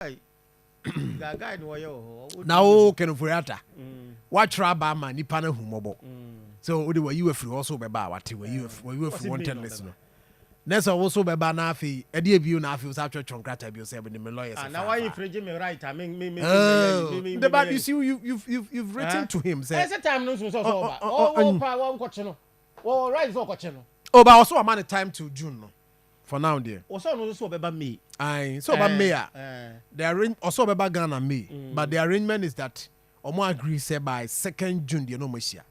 Gaga no yo. Now can Furiata. What traba man nipa na humobo. So odi were you free also beba what were you free wanted listener. Nessa also beba na afi e dey bi na afi was actually chonkrata bi o say be the lawyers. Now why you free me right? I mean me. The bad you see you've written to him say. Every time no so over. Oh power one koche no. Oh right so koche no. Oh but also a man time till June no. For now there. Also no so beba May. Aye, so about May. The arrange also beba Ghana May. But the arrangement is that omo agree say by 2nd June the no mosia.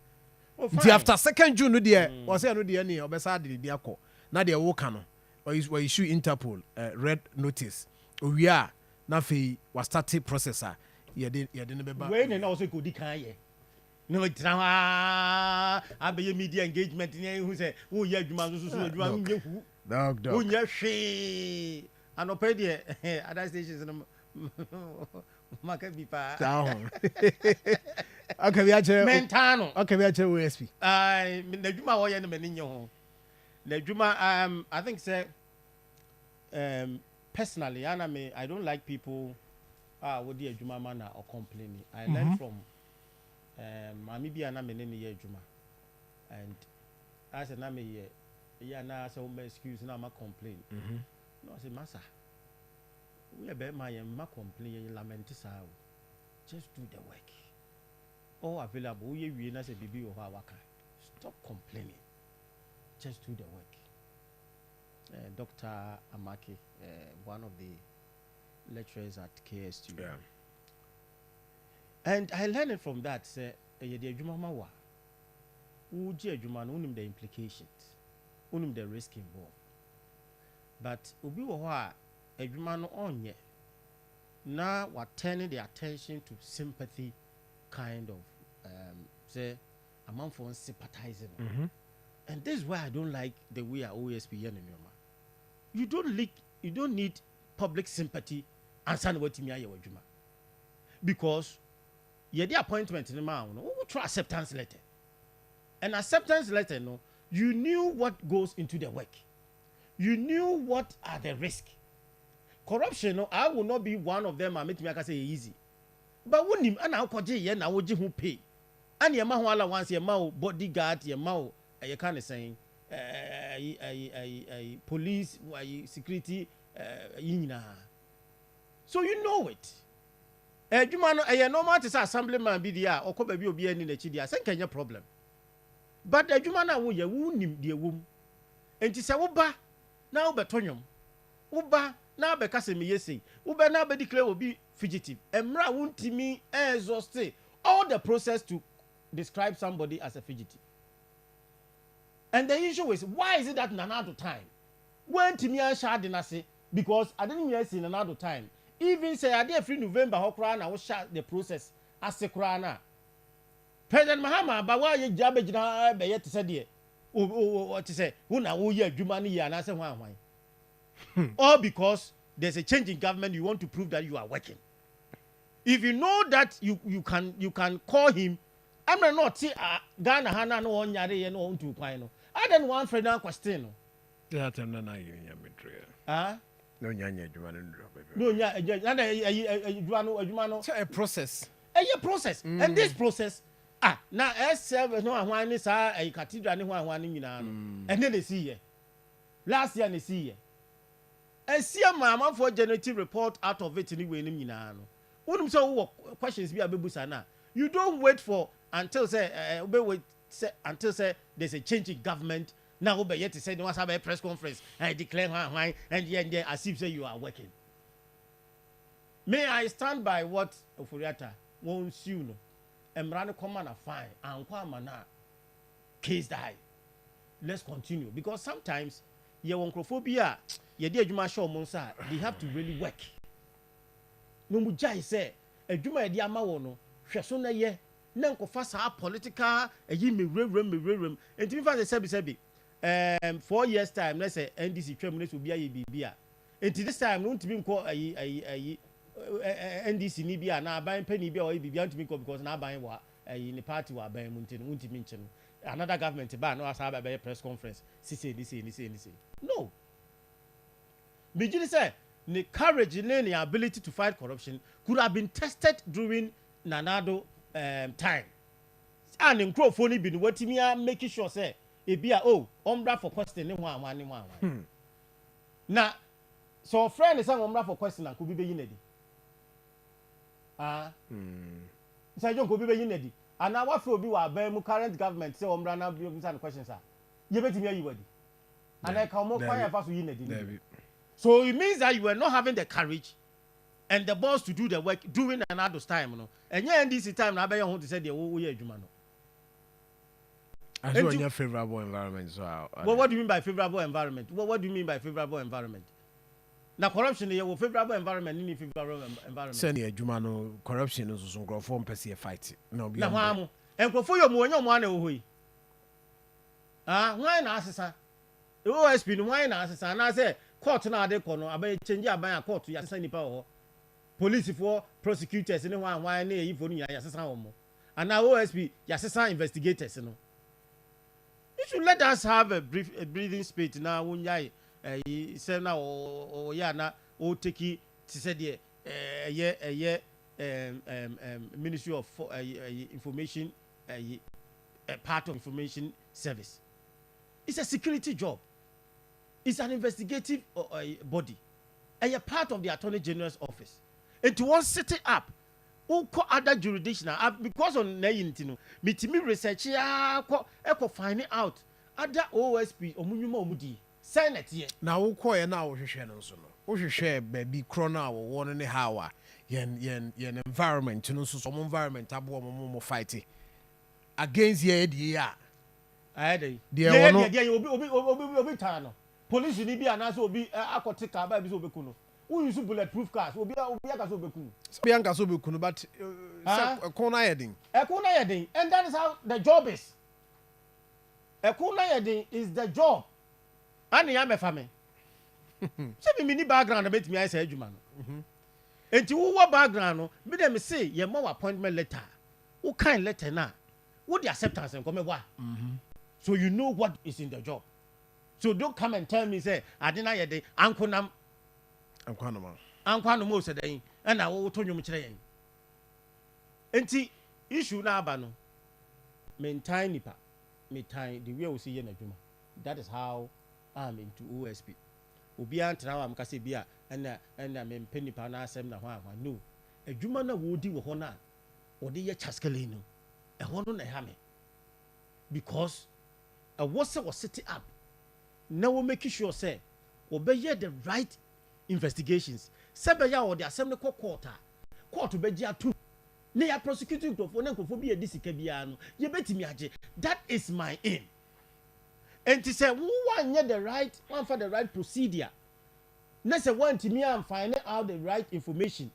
After 2nd June no there, was say no there ni obesa de dia ko. Na dey wo ka no. Or issue Interpol red notice. We are na fe was started processor. Ye de no beba. We na also go di kan ye. No drama. Abeye media engagement ni who say wo ye adwuma so adwuma nye hu. Dog. Wo nye hwe. Anopedie other stations no market be pa. Down. Okay, we actually mentano. Okay, we actually OSP. Na dwuma wo ye no mani nye ho. Na dwuma I think say personally I don't like people what the dwuma man or complaining. I learned from mami bia na me ne ye dwuma. And as na me ye na say o excuse na ma complain. No say massa. We be my ma complain lament sa. Just do the work. All available we na say bibi o ha waka. Stop complaining. Just do the work. Dr. Amaki, one of the lecturers at KSU. Yeah. And I learned it from that. Say, the adwuma ma wa. Uji adwuma no unim the implications. Unim the risk involved. But obi wo ho a adwuma no onye. Na what turning the attention to sympathy kind of say among for sympathizing. And this is why I don't like the way our OSP here in Yoma. You don't need public sympathy and send what me aye wajuma. Because you the appointment in the man, no, try acceptance letter. An acceptance letter, no, you knew what goes into the work. You knew what are the risks. Corruption, no, I will not be one of them. I make me say easy. But when him and I koji yen na woji who pay. And your ma wala once your ma bodyguard your ma you kind of saying police security so you know it adwuma no normal to say assemblyman bi dia or ko ba bi obi ani na chi dia say kanya problem but adwuma na wo ye wo nim de wom enti se wo ba na wo betonyom wo ba na be kase me yesi wo ba na be declare obi fugitive emra wo ntimi exhaust all the process to describe somebody as a fugitive. And the issue is, why is it that in another time, when Timia shot in say, because I didn't hear in another time, even say I did free November, how crown I was shot the process as a crana. President Mahama, but why you jabber now, be yet to say, dear, what to say, who now, who ye, Jumani, and I say, why? All because there's a change in government, you want to prove that you are working. If you know that you can call him, I'm not see Ghana Hana no one yare no on to kwano. I don't want friend now question. Yeah, I'm not you no nyanya no a process. A process. And this process now S7 no one is a cathedral ni one nyina no. And then they see here. Last year they see here. And see a mama for generative report out of it anyway ni nyina no. Wouldn't so questions be abebusa na. You don't wait for until say there's a change in government. Now be yet to say no one have a press conference and declare why and as if say you are working. May I stand by what Ofuriata won't you know? Emrano command a fine and kwamana case die. Let's continue because sometimes your oncophobia, your dear Juma show monsa, they have to really work. No mujai say a Juma dia mawono, Shasuna ye. Nanko fasa political eyi me rem enti fa se 4 years time let's say NDC twam will be a bibia enti this time no ntimi nko ayi NDC ni bia na aban pani bia o bibia ntimi nko because na aban wa ayi ni party wa aban mu ntimi ntimi nche no another government ba no asa ba press conference say this no bigini say the courage and the ability to fight corruption could have been tested during Nanado time. And in Crofoni been what me making sure say it be umbra for question one. Now, so a friend is umbra for question and could be unity. So you could be unity. And now what will be our current government say umbra now be some questions are. You bet me you and I come more fire fast with unity. So it means that you were not having the courage and the balls to do the work during another time, you know. And yeah, in this time, I want to say the whole year, Jumano. I saw your favorable environment. So, well, what do you mean by favorable environment? What do you mean by favorable environment? Now, corruption, you have favorable environment, any favorable environment. Send you, Jumano, corruption is some growth form per se fight. No, be now, and for your one away. Why not, sir? The OSP, why not, sir? And I say, court now, they call no, I may change your bank court to your sending power. Police for prosecutors, and one why any if only assassin. And now OSP, your assassin investigators, you know. You should let us have a breathing space now. When you say now, or yeah, now, or take it to say Ministry of Information, part of information service. It's a security job. It's an investigative body. And you're part of the Attorney General's office. And to one set it up, who other jurisdiction because on Nayintino, me research finding out other OSP or Munumudi. Senate here. Now, who call now? We should share baby Crona or one and a hour. Yen environment, you know, so some environment, tabu fighting against the idea. I had a police in Libya and also be a cotica by Bisobecuno. Who use bulletproof cars will be a Bianca Bianca Sobecuno, but a corner heading. A corner heading, and that is how the job is. A corner heading is the job. And I am a family. Say me background about me, I say, Juman. And to what background, but them say, your more appointment letter. What kind letter now? What the acceptance and come what? So you know what is in the job. So don't come and tell me, say, I didn't hear the Uncle Nam. Uncle most of the day, and I will tell you much. And see, issue now, Bano. Maintain nipa, maintain the way we see in a juma. That is how I'm into OSP. Obi antra am kase bia na me penny pa na asem na ho no adwuma na wo di wo ho na wo de ye chaskele no e ho no na ha me because a was set up now we make sure say obey the right investigations sebe ya wo de asem ne court be gia tu na ya prosecuting to for na nkofo bi e disika bia no ye betimi age. That is my aim. And to say, who want the right, one for the right procedure. Next, one to me and find out the right information.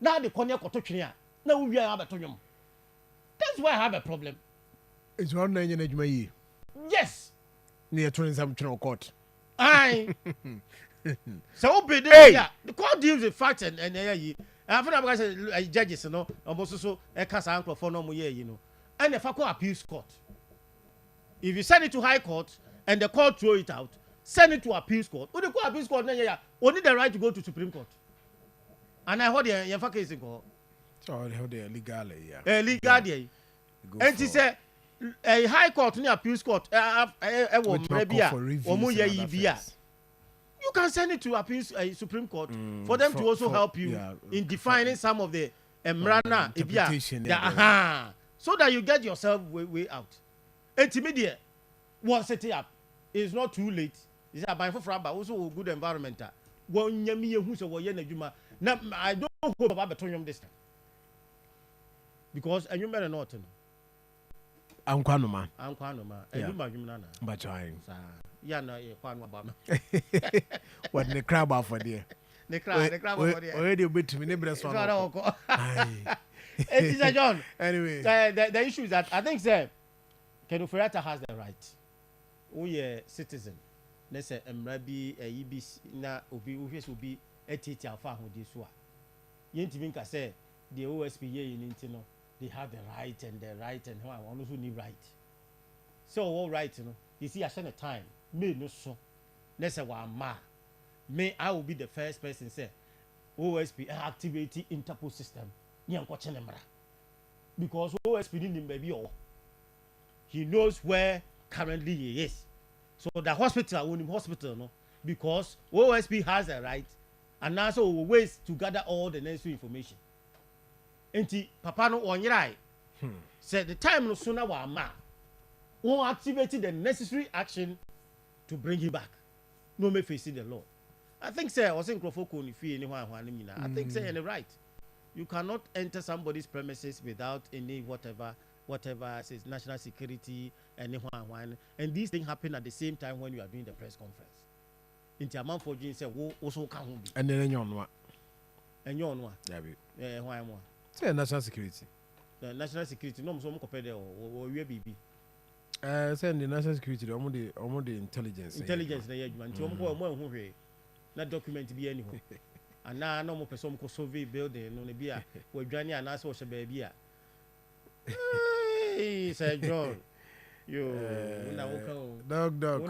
Now the corner kotochnia. Now we are about to. That's why I have a problem. It's one name in Edmay. Yes. Near 27 court. Aye. So be there. The court deals with facts and I've never said judges, you know, almost so a cast uncle for no more year, you know. And the Faco appeals court. If you send it to High Court and the court throw it out, send it to appeals court. When the court appeals court, only the right to go to Supreme Court. And I heard the case in court. So I heard the legal, legal. And she said, a High Court and appeals court, you can send it to appeals Supreme Court for them to also help you in defining some of the interpretation, so that you get yourself way out. Intermediate was set up. It's not too late. It's about for also good environment. One yemi who's a woyen juma. Now I don't hope about between this time. Because you better not. I'm Quanoma. And you magumana. But trying. Yeah, no, Quanoma. What the crab are for dear? The crab already a bit to me, neighbors. It is a John. Anyway, the issue is that I think, sir. Kenufurata has the right. We are citizen. Let's say Mrabi EBC na obi uhwes obi etiti afa ho di so a. Yentimi nka say the OSP ye in no they have the right and how I want to need right. So all right, you know. You see I spend the time me no so. Let's say wa ma. I will be the first person say OSP activate Interpol system. Because OSP didn't maybe all. He knows where currently he is. So the hospital, I own him hospital, no, because OSP has a right and also ways to gather all the necessary information. Enti papa no on your said the time no sooner wa ma won activated the necessary action to bring him back. No me facing the law. I think say I was in Krofoko ni fi anyone I think say you're right. You cannot enter somebody's premises without any whatever says national security anyone, and these things happen at the same time when you are doing the press conference. Into a man for Jane said, "Wo also can't be." And then you know what? Yeah, why more? Say national security. The national security, no, so compare there or we be. Send the national security, almost the intelligence. Intelligence, the man, to more who not document be anyone. And now no more person ko survey building no be a we dwane and so baby a. Hey, say John. Yo, dog.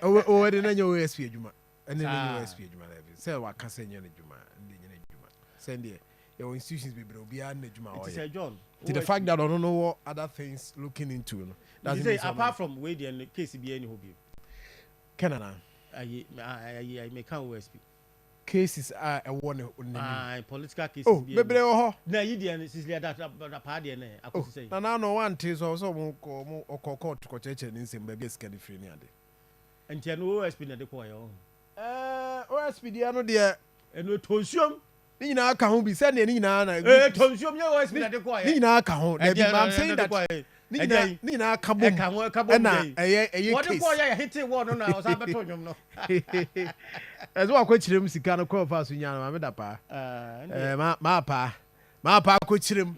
Oh, the name OSP Juma. And then OSP Juma. Say what can say Juma. Send it. Your institutions be beyond the Juma. Say John. To the fact that I don't know what other things looking into. That's say apart from where the case be any hobby. Canada. I may count OSP. Cases are a one political cases. Oh, baby, oh, now you didn't see that party and I could say. Now, no one is also more court to coach and in baby Scandinavia. And you know OSP at the choir. OSP, dear, no dear, and we tonsium. Nina can't be sending in an tonsium, OSP at the choir. Nina can't. I'm saying that. Nina Kabum. What the boy I hit it one on I was no. As well, coach him, Sicano call fast in Yamada. Ma pa, coach him.